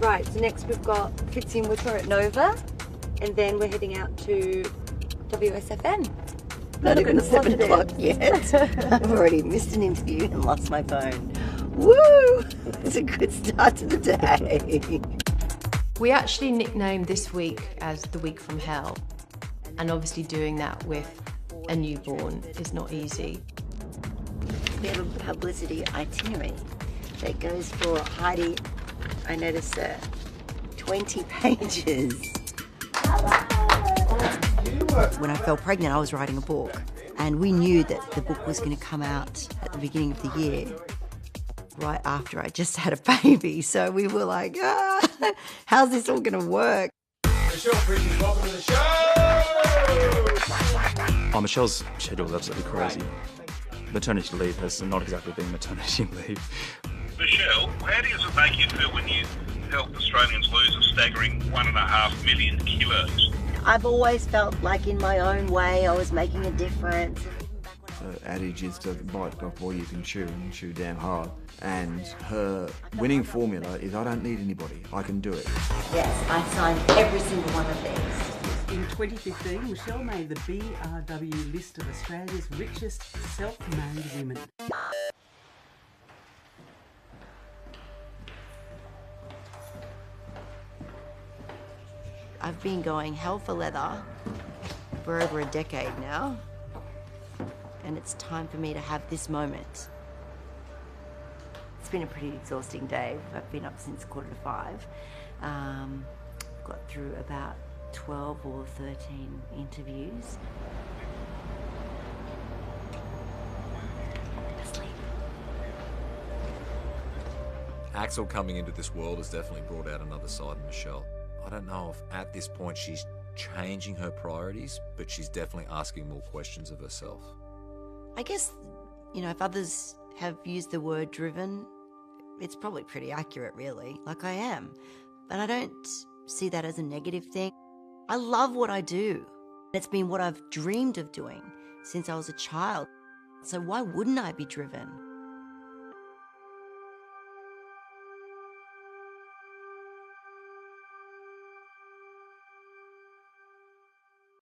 Right, so next we've got Fitzy and Witter at Nova, and then we're heading out to WSFN. Not even 7 o'clock yet. I've already missed an interview and lost my phone. Woo! It's a good start to the day. We actually nicknamed this week as the week from hell. And obviously doing that with a newborn is not easy. We have a publicity itinerary that goes for Heidi, I noticed 20 pages. When I fell pregnant, I was writing a book, and we knew that the book was going to come out at the beginning of the year, right after I just had a baby. So we were like, how's this all going to work? Michelle, please welcome to the show! Oh, Michelle's schedule is absolutely crazy. Maternity leave has not exactly been maternity leave. Michelle, how does it make you feel when you help Australians lose a staggering 1.5 million kilos? I've always felt like in my own way I was making a difference. The adage is to bite off all you can chew and chew damn hard. And her winning formula is I don't need anybody, I can do it. Yes, I signed every single one of these. In 2015, Michelle made the BRW list of Australia's richest self-made women. I've been going hell for leather for over a decade now, and it's time for me to have this moment. It's been a pretty exhausting day. I've been up since 4:45. Got through about 12 or 13 interviews. Axel coming into this world has definitely brought out another side of Michelle. I don't know if at this point she's changing her priorities, but she's definitely asking more questions of herself. I guess, if others have used the word driven, it's probably pretty accurate, really, like I am. But I don't see that as a negative thing. I love what I do. It's been what I've dreamed of doing since I was a child. So why wouldn't I be driven?